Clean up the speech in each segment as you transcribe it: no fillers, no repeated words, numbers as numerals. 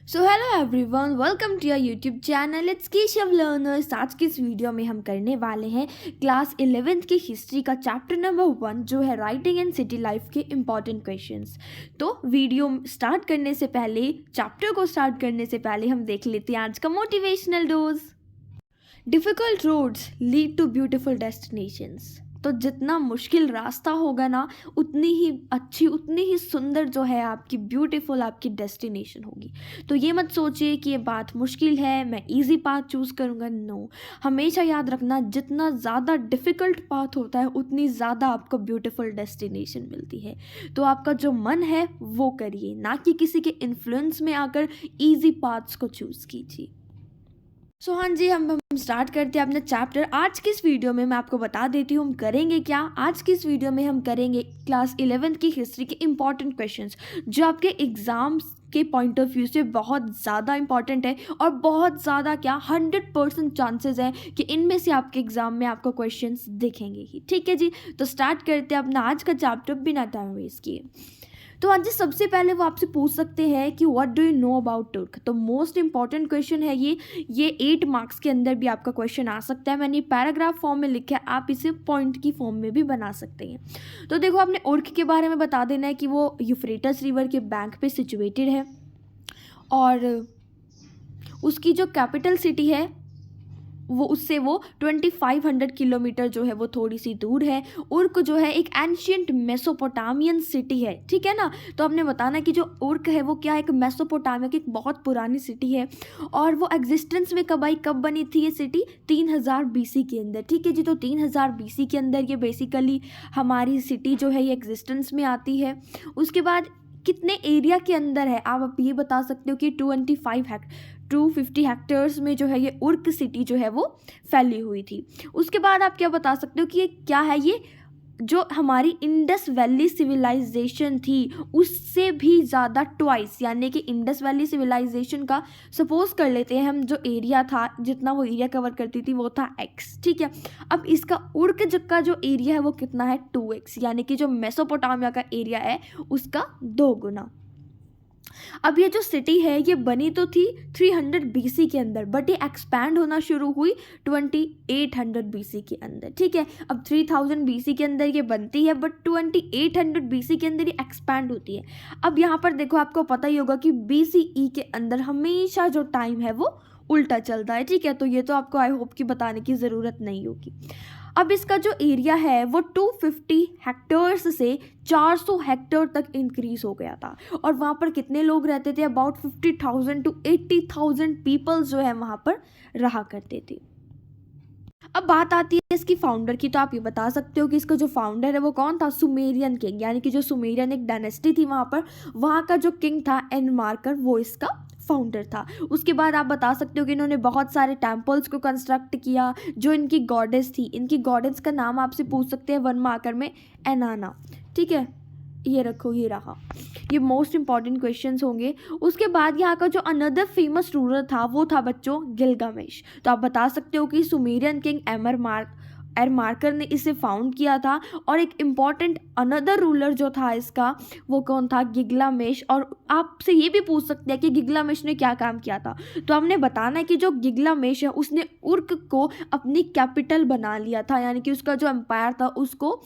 So hello everyone, welcome to your YouTube channel it's Keshav learners. आज की इस video में हम करने वाले हैं क्लास 11th की हिस्ट्री का चैप्टर नंबर 1 जो है राइटिंग एंड सिटी लाइफ के इम्पॉर्टेंट क्वेश्चंस। तो वीडियो स्टार्ट करने से पहले, चैप्टर को स्टार्ट करने से पहले हम देख लेते हैं आज का motivational dose. Difficult roads lead to beautiful destinations. तो जितना मुश्किल रास्ता होगा ना, उतनी ही अच्छी, उतनी ही सुंदर जो है आपकी ब्यूटीफुल आपकी डेस्टिनेशन होगी। तो ये मत सोचिए कि ये बात मुश्किल है, मैं इजी पाथ चूज़ करूँगा। नो, हमेशा याद रखना, जितना ज़्यादा डिफ़िकल्ट पाथ होता है उतनी ज़्यादा आपको ब्यूटीफुल डेस्टिनेशन मिलती है। तो आपका जो मन है वो करिए, ना कि किसी के इन्फ्लुएंस में आकर ईजी पाथ्स को चूज़ कीजिए। सो हाँ जी, हम स्टार्ट करते हैं अपना चैप्टर। आज की इस वीडियो में मैं आपको बता देती हूँ हम करेंगे क्या। आज की इस वीडियो में हम करेंगे क्लास 11th की हिस्ट्री के इम्पॉर्टेंट क्वेश्चंस जो आपके एग्जाम्स के पॉइंट ऑफ व्यू से बहुत ज़्यादा इंपॉर्टेंट है और बहुत ज़्यादा क्या 100% चांसेस हैं कि इनमें से आपके एग्जाम में आपको क्वेश्चंस दिखेंगे ही। ठीक है जी, तो स्टार्ट करते हैं अपना आज का चैप्टर बिना टाइम वेस्ट किए। तो आज सबसे पहले वो आपसे पूछ सकते हैं कि what do you know about तुर्क। तो मोस्ट इंपॉर्टेंट क्वेश्चन है ये 8 मार्क्स के अंदर भी आपका क्वेश्चन आ सकता है। मैंने पैराग्राफ फॉर्म में लिखा है, आप इसे पॉइंट की फॉर्म में भी बना सकते हैं। तो देखो, आपने उर्क के बारे में बता देना है कि वो यूफ्रेटस रिवर के बैंक पे सिचुएटेड है और उसकी जो कैपिटल सिटी है वो 2500 किलोमीटर जो है वो थोड़ी सी दूर है। उर्क जो है एक एंशियंट मेसोपोटामियन सिटी है, ठीक है ना। तो हमने बताना कि जो उर्क है वो क्या है, एक मेसोपोटामिया की एक बहुत पुरानी सिटी है और वो एग्जिस्टेंस में कब आई, कब बनी थी ये सिटी, 3000 BC के अंदर। ठीक है जी, तो 3000 BC के अंदर ये बेसिकली हमारी सिटी जो है ये एग्जिस्टेंस में आती है। उसके बाद कितने एरिया के अंदर है, आप ये बता सकते हो कि 250 हेक्टर्स में जो है ये उर्क सिटी जो है वो फैली हुई थी। उसके बाद आप क्या बता सकते हो कि ये क्या है, ये जो हमारी इंडस वैली सिविलाइजेशन थी उससे भी ज़्यादा ट्वाइस, यानी कि इंडस वैली सिविलाइजेशन का सपोज कर लेते हैं हम, जो एरिया था, जितना वो एरिया कवर करती थी वो था x। ठीक है, अब इसका उर्क का जो एरिया है वो कितना है, 2x, यानी कि जो मेसोपोटामिया का एरिया है उसका 2 गुना। अब ये जो सिटी है ये बनी तो थी 300 BC के अंदर, बट ये एक्सपैंड होना शुरू हुई 2800 BC के अंदर। ठीक है, अब 3000 BC के अंदर ये बनती है बट 2800 BC के अंदर ये एक्सपैंड होती है। अब यहाँ पर देखो, आपको पता ही होगा कि BCE के अंदर हमेशा जो टाइम है वो उल्टा चलता है। ठीक है, तो ये तो आपको आई होप कि बताने की ज़रूरत नहीं होगी। अब इसका जो एरिया है वो 250 हेक्टर्स से 400 हेक्टर तक इंक्रीज हो गया था और वहाँ पर कितने लोग रहते थे, अबाउट 50,000 to 80,000 पीपल्स जो है वहाँ पर रहा करते थे। अब बात आती है इसकी फाउंडर की। तो आप ये बता सकते हो कि इसका जो फाउंडर है वो कौन था, सुमेरियन किंग, यानी कि जो सुमेरियन एक डायनेस्टी थी वहाँ का जो किंग था एनमार्कर, वो इसका फाउंडर था। उसके बाद आप बता सकते हो कि इन्होंने बहुत सारे टेम्पल्स को कंस्ट्रक्ट किया। जो इनकी गॉडेस थी, इनकी गॉडेस का नाम आपसे पूछ सकते हैं 1 मार्कर में, एनाना। ठीक है, ये रखो, ये रहा, ये मोस्ट इंपॉर्टेंट क्वेश्चंस होंगे। उसके बाद यहाँ का जो अनदर फेमस रूलर था वो था बच्चों गिलगामेश। तो आप बता सकते हो कि सुमेरियन किंग एरमार्कर ने इसे फाउंड किया था और एक इम्पॉर्टेंट अनदर रूलर जो था इसका वो कौन था, गिलगामेश। और आपसे ये भी पूछ सकते हैं कि गिलगामेश ने क्या काम किया था। तो हमने बताना है कि जो गिलगामेश है उसने उर्क को अपनी कैपिटल बना लिया था, यानी कि उसका जो एम्पायर था उसको,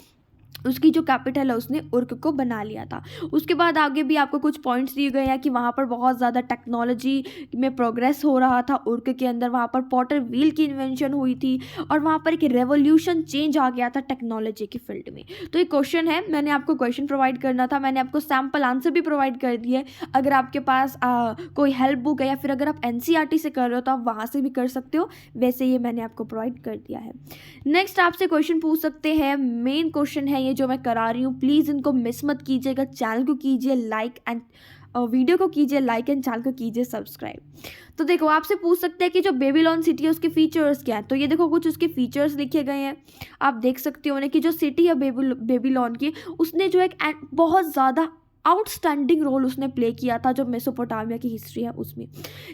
उसकी जो कैपिटल है उसने उर्क को बना लिया था। उसके बाद आगे भी आपको कुछ पॉइंट्स दिए गए हैं कि वहाँ पर बहुत ज़्यादा टेक्नोलॉजी में प्रोग्रेस हो रहा था उर्क के अंदर। वहाँ पर पॉटर व्हील की इन्वेंशन हुई थी और वहाँ पर एक रेवोल्यूशन चेंज आ गया था टेक्नोलॉजी के फील्ड में। तो एक क्वेश्चन है, मैंने आपको क्वेश्चन प्रोवाइड करना था, मैंने आपको सैम्पल आंसर भी प्रोवाइड कर दिए। अगर आपके पास कोई हेल्प बुक है या फिर अगर आप NCERT से कर रहे हो तो आप वहाँ से भी कर सकते हो, वैसे ये मैंने आपको प्रोवाइड कर दिया है। नेक्स्ट आपसे क्वेश्चन पूछ सकते हैं, मेन क्वेश्चन है ये जो मैं करा रही हूँ, प्लीज़ इनको मिस मत कीजिएगा। चैनल को कीजिए लाइक एंड वीडियो को कीजिए लाइक एंड चैनल को कीजिए सब्सक्राइब। तो देखो, आपसे पूछ सकते हैं कि जो बेबीलोन सिटी है उसके फीचर्स क्या हैं। तो ये देखो, कुछ उसके फीचर्स लिखे गए हैं, आप देख सकते हो ना कि जो सिटी है बेबीलोन की, उसने जो एक बहुत ज़्यादा आउटस्टैंडिंग रोल उसने प्ले किया था जो मेसोपोटामिया की हिस्ट्री है उसमें।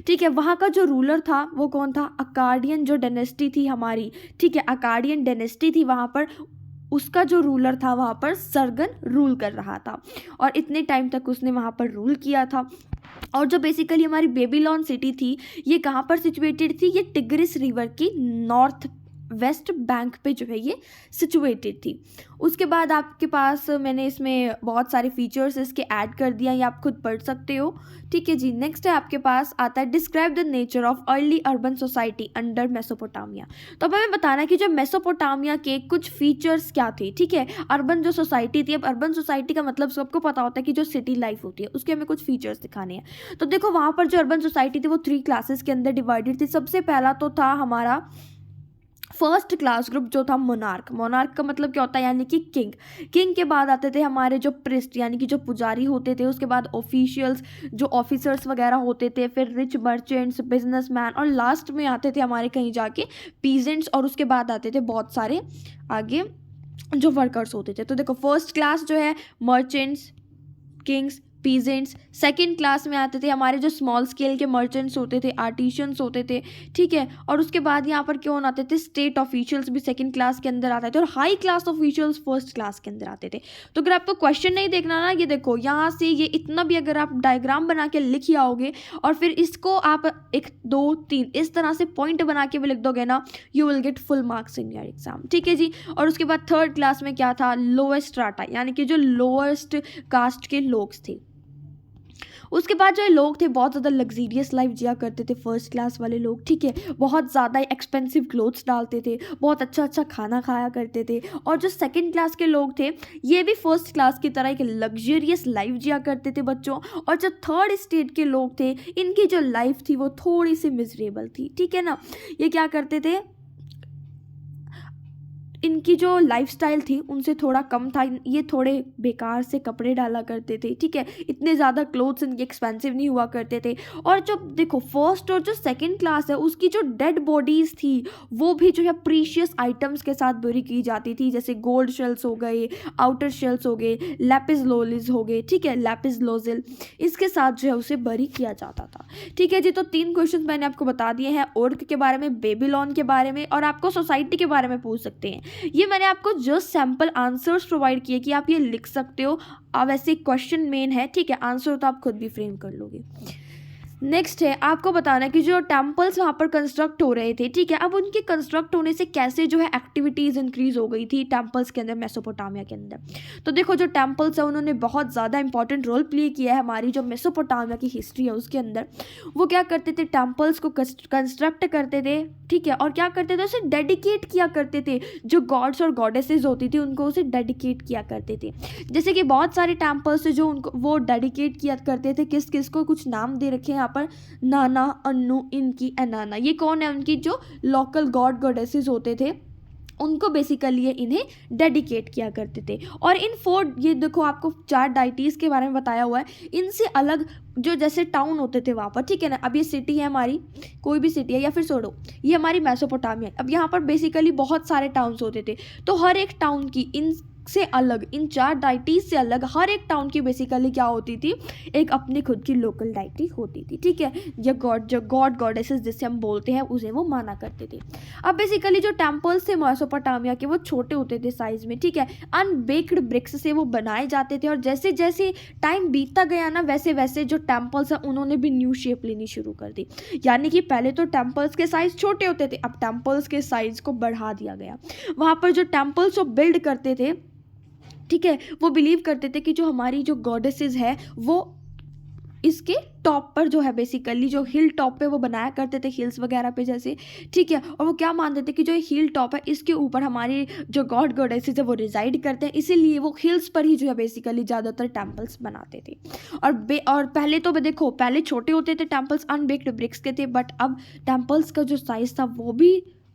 ठीक है, वहाँ का जो रूलर था वो कौन था, अकाडियन जो डायनेस्टी थी हमारी। ठीक है, अकाडियन डायनेस्टी थी वहाँ पर, उसका जो रूलर था वहाँ पर सरगन रूल कर रहा था और इतने टाइम तक उसने वहाँ पर रूल किया था। और जो बेसिकली हमारी बेबीलोन सिटी थी, ये कहाँ पर सिचुएटेड थी? ये टिग्रिस रिवर की नॉर्थ वेस्ट बैंक पे जो है ये सिचुएटेड थी। उसके बाद आपके पास मैंने इसमें बहुत सारे फीचर्स इसके ऐड कर दिया, ये आप खुद पढ़ सकते हो। ठीक है जी। नेक्स्ट है आपके पास आता है describe the nature of early urban society under Mesopotamia. तो अब हमें बताना है कि जो मेसोपोटामिया के कुछ फीचर्स क्या थे। ठीक है, अर्बन जो सोसाइटी थी, अब अर्बन सोसाइटी का मतलब सबको पता होता है कि जो सिटी लाइफ होती है उसके हमें कुछ फीचर्स दिखाने हैं। तो देखो वहाँ पर जो अर्बन सोसाइटी थी वो 3 क्लासेस के अंदर डिवाइडेड थी। सबसे पहला तो था हमारा फर्स्ट क्लास ग्रुप जो था मोनार्क। मोनार्क का मतलब क्या होता है? यानी कि किंग। किंग के बाद आते थे हमारे जो प्रिस्ट यानी कि जो पुजारी होते थे, उसके बाद ऑफिशियल्स जो ऑफिसर्स वगैरह होते थे, फिर रिच मर्चेंट्स, बिजनेसमैन, और लास्ट में आते थे हमारे कहीं जाके पीजेंट्स, और उसके बाद आते थे बहुत सारे आगे जो वर्कर्स होते थे। तो देखो फर्स्ट क्लास जो है merchants, Kings, peasants. Second class में आते थे हमारे जो स्मॉल स्केल के मर्चेंट्स होते थे, आर्टिशियंस होते थे। ठीक है, और उसके बाद यहाँ पर कौन आते थे? स्टेट ऑफिशियल्स भी सेकंड क्लास के अंदर आते थे, और high class officials first class के अंदर आते थे। तो अगर आपको क्वेश्चन नहीं देखना ना, ये देखो यहाँ से ये इतना भी अगर आप डायग्राम बना के लिख आओगे और फिर इसको आप 1 2 3 इस तरह से पॉइंट बना के भी लिख दोगे ना, you will get full marks in your exam. ठीक है जी। और उसके बाद थर्ड क्लास में क्या था? लोएस्ट स्ट्राटा, यानी कि जो लोएस्ट कास्ट के लोग थे। उसके बाद जो लोग थे बहुत ज़्यादा लग्जीरियस लाइफ जिया करते थे फर्स्ट क्लास वाले लोग। ठीक है, बहुत ज़्यादा एक्सपेंसिव क्लोथ्स डालते थे, बहुत अच्छा अच्छा खाना खाया करते थे। और जो सेकंड क्लास के लोग थे ये भी फर्स्ट क्लास की तरह एक लग्जरियस लाइफ जिया करते थे बच्चों। और जो थर्ड स्टेट के लोग थे इनकी जो लाइफ थी वो थोड़ी सी मिजरेबल थी। ठीक है ना, ये क्या करते थे? इनकी जो लाइफस्टाइल थी उनसे थोड़ा कम था, ये थोड़े बेकार से कपड़े डाला करते थे। ठीक है, इतने ज़्यादा क्लोथ्स इनके एक्सपेंसिव नहीं हुआ करते थे। और जो देखो फर्स्ट और जो सेकंड क्लास है उसकी जो डेड बॉडीज़ थी वो भी जो है प्रीशियस आइटम्स के साथ बुरी की जाती थी, जैसे गोल्ड शेल्स हो गए, आउटर शेल्स हो गए, लैपिस लोलिस हो गए। ठीक है, लैपिस लोजिल, इसके साथ जो है उसे बरी किया जाता था। ठीक है जी। तो 3 क्वेश्चन मैंने आपको बता दिए हैं, ओर्क के बारे में, बेबीलोन के बारे में, और आपको सोसाइटी के बारे में पूछ सकते हैं। ये मैंने आपको जस्ट सैम्पल आंसर्स प्रोवाइड किए कि आप ये लिख सकते हो। अब ऐसे क्वेश्चन मेन है, ठीक है, आंसर तो आप खुद भी फ्रेम कर लोगे। नेक्स्ट है आपको बताना है कि जो टेम्पल्स वहाँ पर कंस्ट्रक्ट हो रहे थे। ठीक है, अब उनके कंस्ट्रक्ट होने से कैसे जो है एक्टिविटीज़ इंक्रीज हो गई थी टेम्पल्स के अंदर, मेसोपोटामिया के अंदर। तो देखो जो टेम्पल्स है उन्होंने बहुत ज़्यादा इंपॉर्टेंट रोल प्ले किया है हमारी जो मेसोपोटामिया की हिस्ट्री है उसके अंदर। वो क्या करते थे? टेम्पल्स को कंस्ट्रक्ट करते थे। ठीक है, और क्या करते थे? उसे डेडिकेट किया करते थे। जो गॉड्स और गॉडेसेस होती थी उनको उसे डेडिकेट किया करते थे। जैसे कि बहुत सारे टेम्पल्स थे जो उनको वो डेडिकेट किया करते थे। किस किस को कुछ नाम दे रखे हैं पर नाना, अन्नू, इनकी, एनाना, ये कौन है? उनकी जो लोकल गॉड गॉडेसेस होते थे उनको बेसिकली ये इन्हें डेडिकेट किया करते थे। और इन 4 ये देखो आपको 4 डाइटीज़ के बारे में बताया हुआ है। इनसे अलग जो जैसे टाउन होते थे वहाँ पर, ठीक है ना, अब ये सिटी है हमारी, कोई भी सिटी है, या फिर छोड़ो ये हमारी मेसोपोटामिया। अब यहाँ पर बेसिकली बहुत सारे टाउन्स होते थे, तो हर एक टाउन की इन से अलग, इन 4 डाइटीज से अलग हर एक टाउन की बेसिकली क्या होती थी? एक अपनी खुद की लोकल डाइटी होती थी। ठीक है, या गॉड गॉडेसेस जिसे हम बोलते हैं उसे वो माना करते थे। अब बेसिकली जो टेम्पल्स थे मेसोपोटामिया के वो छोटे होते थे साइज में। ठीक है, अनबेक्ड ब्रिक्स से वो बनाए जाते थे, और जैसे जैसे टाइम बीतता गया ना वैसे वैसे जो टेम्पल्स हैं उन्होंने भी न्यू शेप लेनी शुरू कर दी। यानी कि पहले तो टेम्पल्स के साइज छोटे होते थे, अब टेम्पल्स के साइज को बढ़ा दिया गया। वहाँ पर जो टेम्पल्स वो बिल्ड करते थे, ठीक है, वो बिलीव करते थे कि जो हमारी जो गॉडेसेस है वो इसके टॉप पर जो है बेसिकली जो हिल टॉप पे वो बनाया करते थे, हिल्स वगैरह पे जैसे। ठीक है, और वो क्या मानते थे कि जो हिल टॉप है इसके ऊपर हमारी जो गॉड गॉडेसेस है वो रिजाइड करते हैं, इसीलिए वो हिल्स पर ही जो है बेसिकली ज़्यादातर टेम्पल्स बनाते थे। और पहले तो देखो पहले छोटे होते थे टेम्पल्स, अनबेक्ड ब्रिक्स के थे, बट अब टेम्पल्स का जो साइज था वो भी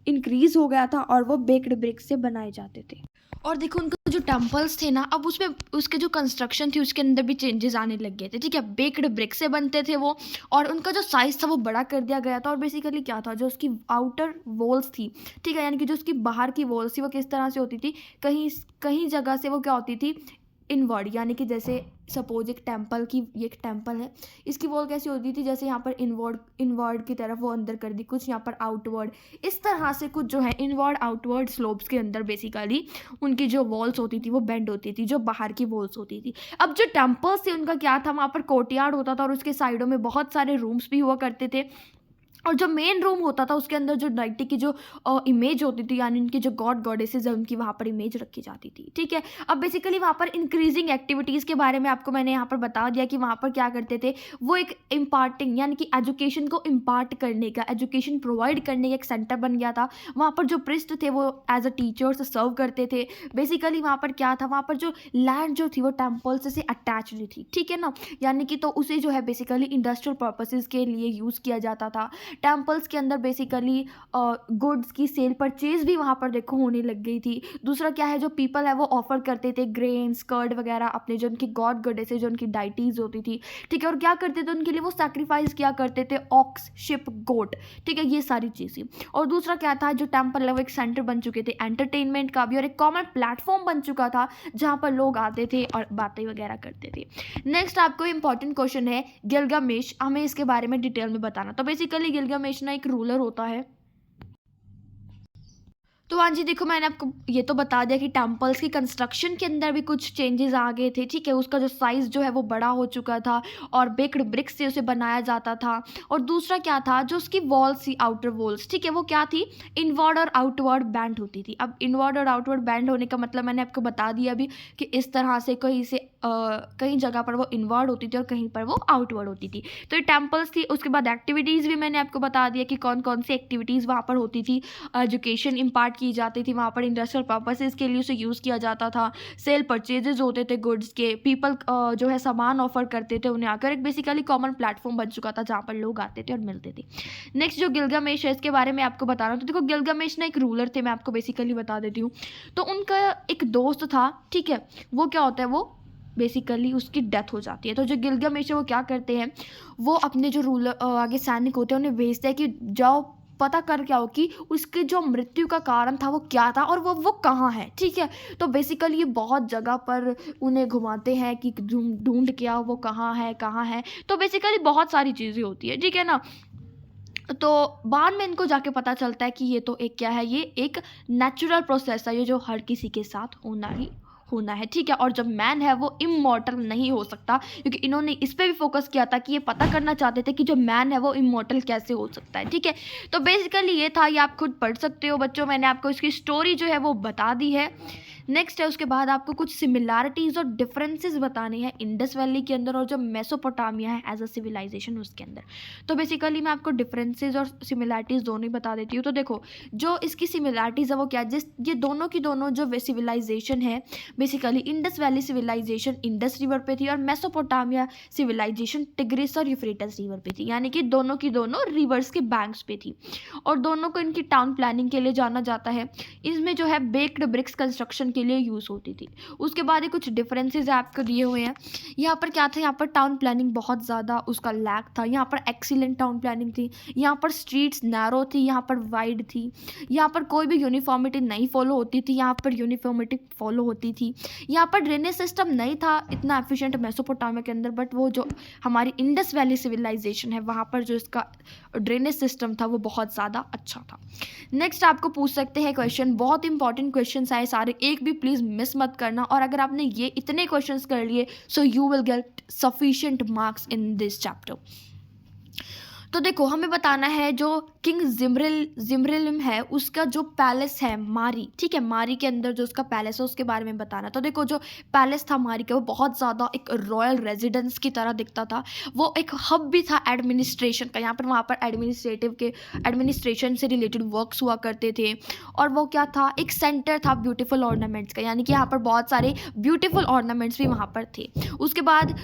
इंक्रीज हो गया था और वो बेक्ड ब्रिक्स से बनाए जाते थे। और देखो उनके जो टेम्पल्स थे ना, अब उसमें उसके जो कंस्ट्रक्शन थी उसके अंदर भी चेंजेस आने लग गए थे। ठीक है, बेक्ड ब्रिक से बनते थे वो, और उनका जो साइज़ था वो बड़ा कर दिया गया था। और बेसिकली क्या था, जो उसकी आउटर वॉल्स थी, ठीक है, यानी कि जो उसकी बाहर की वॉल्स थी वो किस तरह से होती थी, कहीं कहीं जगह से वो क्या होती थी, इनवर्ड, यानी कि जैसे सपोज एक टेम्पल की, ये एक टेम्पल है, इसकी वॉल कैसी होती थी, जैसे यहाँ पर इनवर्ड की तरफ वो अंदर कर दी, कुछ यहाँ पर आउटवर्ड, इस तरह से कुछ जो है इनवर्ड आउटवर्ड स्लोप्स के अंदर बेसिकली उनकी जो वॉल्स होती थी वो बेंड होती थी, जो बाहर की वॉल्स होती थी। अब जो टेम्पल्स थे उनका क्या था, वहाँ पर कोर्टयार्ड होता था और उसके साइडों में बहुत सारे रूम्स भी हुआ करते थे, और जो मेन रूम होता था उसके अंदर जो डाइटी की जो इमेज होती थी, यानी उनकी जो गॉड गॉडेसेस है उनकी वहाँ पर इमेज रखी जाती थी, ठीक है। अब बेसिकली वहाँ पर इंक्रीजिंग एक्टिविटीज़ के बारे में आपको मैंने यहाँ पर बता दिया कि वहाँ पर क्या करते थे, वो एक इम्पार्टिंग यानी कि एजुकेशन को इम्पार्ट करने का, एजुकेशन प्रोवाइड करने का एक सेंटर बन गया था। वहाँ पर जो प्रिस्ट थे वो एज अ टीचर्स सर्व करते थे। बेसिकली वहाँ पर क्या था, वहाँ पर जो लैंड जो थी वो टेम्पल्स से अटैच्ड थी, ठीक है ना, यानी कि तो उसे जो है बेसिकली इंडस्ट्रियल पर्पसेस के लिए यूज़ किया जाता था। टेम्पल्स के अंदर बेसिकली गुड्स की सेल परचेज भी वहाँ पर देखो होने लग गई थी। दूसरा क्या है, जो पीपल है वो ऑफर करते थे ग्रेन कर्ड वगैरह अपने जो उनकी गॉड गॉडेसेस जो उनकी डाइटीज होती थी, ठीक है, और क्या करते थे उनके लिए वो सैक्रिफाइस किया करते थे ऑक्स, शिप, गोट, ठीक है, ये सारी चीज़ें। और दूसरा क्या था, जो टेम्पल है वो एक सेंटर बन चुके थे एंटरटेनमेंट का भी, और एक कॉमन प्लेटफॉर्म बन चुका था जहाँ पर लोग आते थे और बातें वगैरह करते थे। नेक्स्ट आपको इंपॉर्टेंट क्वेश्चन है गिलगामेश, हमें इसके बारे में डिटेल में बताना। तो बेसिकली गिलगामेश ना एक रूलर होता है। तो हाँ जी, देखो मैंने आपको ये तो बता दिया कि टेम्पल्स की कंस्ट्रक्शन के अंदर भी कुछ चेंजेस आ गए थे, ठीक है, उसका जो साइज़ जो है वो बड़ा हो चुका था और बेक्ड ब्रिक्स से उसे बनाया जाता था। और दूसरा क्या था, जो उसकी वॉल्स थी, आउटर वॉल्स, ठीक है, वो क्या थी, इनवर्ड और आउटवर्ड बैंड होती थी। अब इनवर्ड और आउटवर्ड बैंड होने का मतलब मैंने आपको बता दिया अभी कि इस तरह से कहीं जगह पर वो इनवर्ड होती थी और कहीं पर वो आउटवर्ड होती थी। तो ये टेम्पल्स थी। उसके बाद एक्टिविटीज़ भी मैंने आपको बता दिया कि कौन कौन सी एक्टिविटीज़ वहाँ पर होती थी। एजुकेशन इम्पार्ट की जाती थी वहाँ पर, इंडस्ट्रियल पर्पसेस के लिए उसे यूज़ किया जाता था, सेल परचेजेस होते थे गुड्स के, पीपल जो है सामान ऑफर करते थे उन्हें आकर, एक बेसिकली कॉमन प्लेटफॉर्म बन चुका था जहाँ पर लोग आते थे और मिलते थे। नेक्स्ट जो गिलगामेश है इसके बारे में आपको बता रहा हूँ। तो देखो गिलगामेश ना एक रूलर थे, मैं आपको बेसिकली बता देती हूँ। तो उनका एक दोस्त था, ठीक है, वो क्या होता है, वो बेसिकली उसकी डेथ हो जाती है। तो जो गिलगामेश है वो क्या करते हैं, वो अपने जो रूलर आगे सैनिक होते हैं उन्हें भेजते हैं कि जाओ पता कर क्या हो कि उसकी जो मृत्यु का कारण था वो क्या था और वो कहाँ है, ठीक है। तो बेसिकली ये बहुत जगह पर उन्हें घुमाते हैं कि ढूंढ के आओ वो कहाँ है। तो बेसिकली बहुत सारी चीज़ें होती है, ठीक है ना। तो बाद में इनको जाके पता चलता है कि ये तो एक क्या है, ये एक नेचुरल प्रोसेस है, ये जो हर किसी के साथ होना है, ठीक है। और जब मैन है वो इमॉर्टल नहीं हो सकता, क्योंकि इन्होंने इस पे भी फोकस किया था कि ये पता करना चाहते थे कि जो मैन है वो इमॉर्टल कैसे हो सकता है, ठीक है। तो बेसिकली ये था, ये आप खुद पढ़ सकते हो बच्चों, मैंने आपको इसकी स्टोरी जो है वो बता दी है। नेक्स्ट है उसके बाद आपको कुछ सिमिलैरिटीज़ और डिफरेंसेस बताने हैं इंडस वैली के अंदर और जो मेसोपोटामिया है एज अ सिविलाइजेशन उसके अंदर। तो बेसिकली मैं आपको डिफरेंसेस और सिमिलैरिटीज़ दोनों ही बता देती हूँ। तो देखो जो इसकी सिमिलैरिटीज़ है वो क्या, जिस ये दोनों की दोनों जो सिविलाइजेशन है, basically Indus valley civilization Indus river पे थी और मेसोपोटामिया सिविलाइजेशन टिग्रिस और यूफ्रेटस रिवर पे थी, यानी कि दोनों की दोनों रिवर्स के बैंक्स पे थी। और दोनों को इनकी टाउन प्लानिंग के लिए जाना जाता है। इसमें जो है बेक्ड ब्रिक्स कंस्ट्रक्शन के लिए यूज़ होती थी। उसके बाद ही कुछ डिफरेंसेस आपको दिए हुए हैं। यहाँ पर क्या था, यहाँ पर टाउन प्लानिंग बहुत ज़्यादा उसका लैक था, यहाँ पर एक्सीलेंट टाउन प्लानिंग थी, यहाँ पर स्ट्रीट्स नैरो थी, यहाँ पर वाइड थी, यहाँ पर कोई भी यूनिफॉर्मिटी नहीं फॉलो होती थी, यहाँ पर यूनिफॉर्मिटी फॉलो होती थी। यहाँ पर ड्रेनेज सिस्टम नहीं था इतना एफिशिएंट मेसोपोटामिया के अंदर, बट वो जो हमारी इंडस वैली सिविलाइजेशन है वहाँ पर जो इसका ड्रेनेज सिस्टम था वो बहुत ज़्यादा अच्छा था। नेक्स्ट आपको पूछ सकते हैं क्वेश्चन, बहुत इंपॉर्टेंट क्वेश्चन आए सारे, एक भी प्लीज़ मिस मत करना। और अगर आपने ये इतने क्वेश्चंस कर लिए so you will get sufficient marks in this chapter. तो देखो हमें बताना है जो किंग जिम्रिलिम है उसका जो पैलेस है मारी, ठीक है, मारी के अंदर जो उसका पैलेस है उसके बारे में बताना। तो देखो जो पैलेस था मारी का वो बहुत ज़्यादा एक रॉयल रेजिडेंस की तरह दिखता था, वो एक हब भी था एडमिनिस्ट्रेशन का, यहाँ पर वहाँ पर एडमिनिस्ट्रेशन से रिलेटेड वर्क्स हुआ करते थे। और वो क्या था, एक सेंटर था ब्यूटीफुल ऑर्नामेंट्स का, यानी कि यहाँ पर बहुत सारे ब्यूटीफुल ऑर्नामेंट्स भी वहाँ पर थे। उसके बाद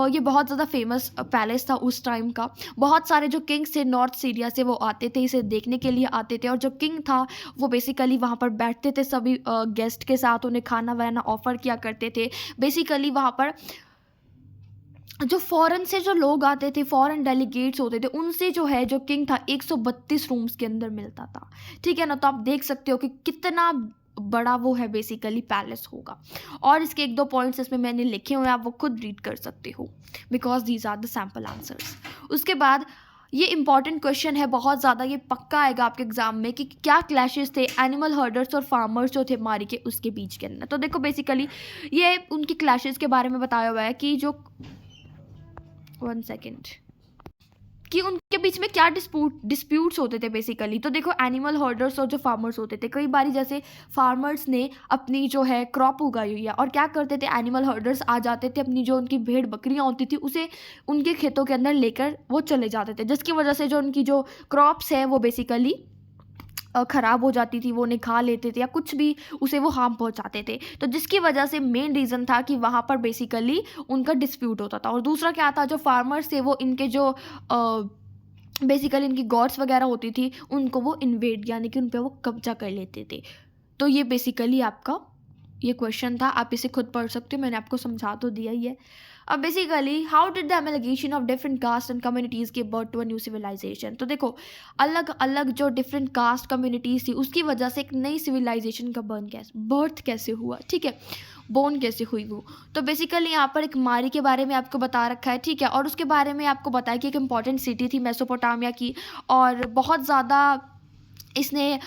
ये बहुत ज़्यादा फेमस पैलेस था उस टाइम का। बहुत सारे जो किंग्स थे नॉर्थ सीरिया से वो आते थे, इसे देखने के लिए आते थे। और जो किंग था वो बेसिकली वहाँ पर बैठते थे सभी गेस्ट के साथ, उन्हें खाना वाना ऑफर किया करते थे। बेसिकली वहाँ पर जो फॉरेन से जो लोग आते थे, फॉरेन डेलीगेट्स होते थे, उनसे जो है जो किंग था 132 रूम्स के अंदर मिलता था, ठीक है ना। तो आप देख सकते हो कि कितना बड़ा वो है बेसिकली पैलेस होगा। और इसके 1-2 पॉइंट्स इसमें मैंने लिखे हुए हैं, आप वो खुद रीड कर सकते हो, because these are the sample answers. उसके बाद ये इंपॉर्टेंट क्वेश्चन है बहुत ज़्यादा, ये पक्का आएगा आपके एग्जाम में कि क्या क्लैशेस थे एनिमल हर्डर्स और फार्मर्स जो थे मारी के उसके बीच के अंदर। तो देखो बेसिकली ये उनकी क्लैशेस के बारे में बताया हुआ है कि जो 1 सेकेंड कि उनके बीच में क्या डिस्प्यूट्स होते थे बेसिकली। तो देखो एनिमल हर्डर्स और जो फार्मर्स होते थे, कई बारी जैसे फार्मर्स ने अपनी जो है क्रॉप उगाई हुई है और क्या करते थे एनिमल हर्डर्स आ जाते थे, अपनी जो उनकी भेड़ बकरियां होती थी उसे उनके खेतों के अंदर लेकर वो चले जाते थे, जिसकी वजह से जो उनकी जो क्रॉप्स है वो बेसिकली ख़राब हो जाती थी, वो उन्हें खा लेते थे या कुछ भी उसे वो हार्म पहुंचाते थे। तो जिसकी वजह से मेन रीज़न था कि वहाँ पर बेसिकली उनका डिस्प्यूट होता था। और दूसरा क्या था, जो फार्मर्स थे वो इनके जो बेसिकली इनकी गॉड्स वगैरह होती थी उनको वो इन्वेड यानी कि उन पर वो कब्जा कर लेते थे। तो ये बेसिकली आपका ये क्वेश्चन था, आप इसे खुद पढ़ सकते हो, मैंने आपको समझा तो दिया ही है। अब basically how did the amalgamation of different caste and communities give birth to a new civilization. तो देखो अलग अलग जो डिफरेंट कास्ट कम्युनिटीज़ थी उसकी वजह से एक नई सिविलाइजेशन का बर्थ कैसे हुआ, ठीक है, बोर्न कैसे हुई वो। तो बेसिकली यहाँ पर एक मारी के बारे में आपको बता रखा है, ठीक है, और उसके बारे में आपको बताया कि एक इम्पॉर्टेंट सिटी थी मेसोपोटामिया की और बहुत ज़्यादा इसने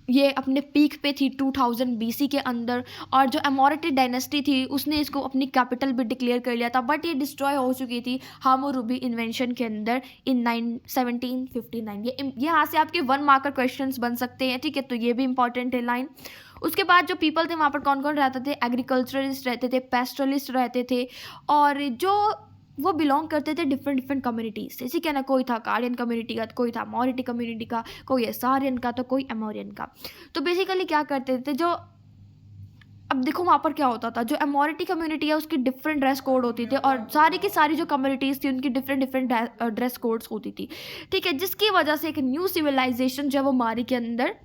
ये अपने पीक पे थी 2000 BC के अंदर। और जो एमोरिटेड डायनेस्टी थी उसने इसको अपनी कैपिटल भी डिक्लेयर कर लिया था, बट ये डिस्ट्रॉय हो चुकी थी हामुरुबी इन्वेंशन के अंदर इन 1759। ये यहाँ से आपके 1 मार्कर क्वेश्चंस बन सकते हैं, ठीक है, तो ये भी इंपॉर्टेंट है लाइन। उसके बाद जो पीपल थे वहाँ पर कौन कौन रहते थे, एग्रीकल्चरिस्ट रहते थे, पेस्टरलिस्ट रहते थे और जो वो बिलोंग करते थे डिफरेंट कम्युनिटीज़ से, ठीक है ना। कोई था कार्डियन कम्युनिटी का, कोई था मॉरिटी कम्युनिटी का, कोई एसारियन का, तो कोई एमोरियन का। तो बेसिकली क्या करते थे, जो अब देखो वहाँ पर क्या होता था, जो एमोरिटी कम्युनिटी है उसकी डिफरेंट ड्रेस कोड होती थी और सारी की सारी जो कम्युनिटीज़ थी उनकी डिफरेंट ड्रेस कोड्स होती थी, ठीक है, जिसकी वजह से एक न्यू सिविलाइजेशन जो वो मारी के अंदर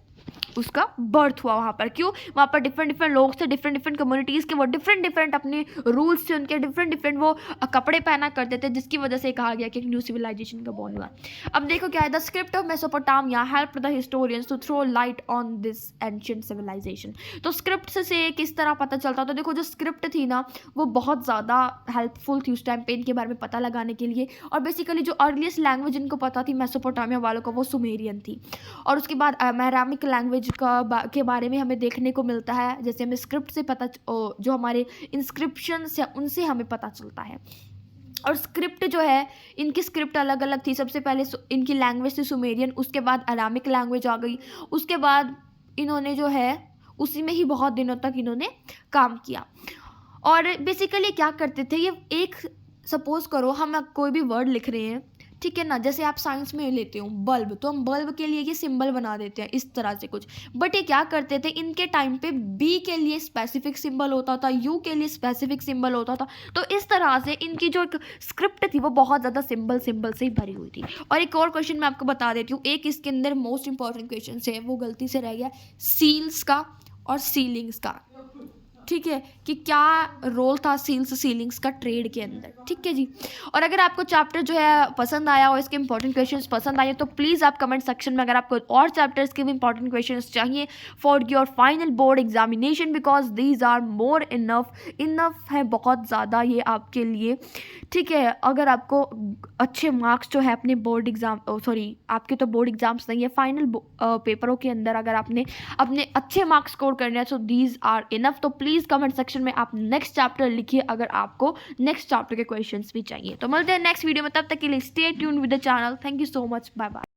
उसका बर्थ हुआ। वहाँ पर क्यों, वहाँ पर डिफरेंट लोग थे, डिफरेंट कम्युनिटीज़ के, वो डिफरेंट अपने रूल्स थे उनके, डिफरेंट वो कपड़े पहना करते थे, जिसकी वजह से कहा गया कि एक न्यू सिविलाइजेशन का बॉर्न हुआ। अब देखो क्या है, the script of Mesopotamia help the historians to throw light on this ancient civilisation. तो स्क्रिप्ट से किस तरह पता चलता, तो देखो जो स्क्रिप्ट थी ना वो बहुत ज़्यादा हेल्पफुल थी उस टाइम पे इनके बारे में पता लगाने के लिए। और बेसिकली जो अर्लीस्ट लैंग्वेज इनको पता थी मेसोपोटामिया वालों को वो सुमेरियन थी। और उसके बाद अमेरामिक लैंग्वेज के बारे में हमें देखने को मिलता है, जैसे हमें स्क्रिप्ट से पता जो हमारे इंस्क्रिप्शंस है उनसे हमें पता चलता है। और स्क्रिप्ट जो है इनकी स्क्रिप्ट अलग अलग थी, सबसे पहले इनकी लैंग्वेज थी सुमेरियन, उसके बाद अरामिक लैंग्वेज आ गई, उसके बाद इन्होंने जो है उसी में ही बहुत दिनों तक इन्होंने काम किया। और बेसिकली क्या करते थे, ये एक सपोज करो हम कोई भी वर्ड लिख रहे हैं, ठीक है ना, जैसे आप साइंस में लेते हो बल्ब, तो हम बल्ब के लिए ये सिंबल बना देते हैं इस तरह से कुछ, बट ये क्या करते थे इनके टाइम पे बी के लिए स्पेसिफिक सिंबल होता था, यू के लिए स्पेसिफिक सिंबल होता था। तो इस तरह से इनकी जो एक स्क्रिप्ट थी वो बहुत ज़्यादा सिंबल से ही भरी हुई थी। और एक और क्वेश्चन मैं आपको बता देती हूँ, एक इसके अंदर मोस्ट इंपॉर्टेंट क्वेश्चन है वो गलती से रह गया, सील्स का और सीलिंग्स का, ठीक है, कि क्या रोल था सीलिंग्स का ट्रेड के अंदर, ठीक है जी। और अगर आपको चैप्टर जो है पसंद आया और इसके इंपॉर्टेंट क्वेश्चंस पसंद आए तो प्लीज़ आप कमेंट सेक्शन में अगर आपको और चैप्टर्स के भी इंपॉर्टेंट क्वेश्चंस चाहिए for your final board examination, because these are more enough है, बहुत ज़्यादा ये आपके लिए, ठीक है। अगर आपको अच्छे मार्क्स जो है अपने बोर्ड एग्जाम आपके तो बोर्ड एग्जाम्स नहीं है, फाइनल पेपरों के अंदर अगर आपने अपने अच्छे मार्क्स स्कोर करने हैं, सो दीज आर इनफ। तो प्लीज़ कमेंट सेक्शन में आप नेक्स्ट चैप्टर लिखिए अगर आपको नेक्स्ट चैप्टर के क्वेश्चंस भी चाहिए। तो मिलते हैं नेक्स्ट वीडियो में, तब तक के लिए stay tuned with the channel. Thank you so much, bye bye.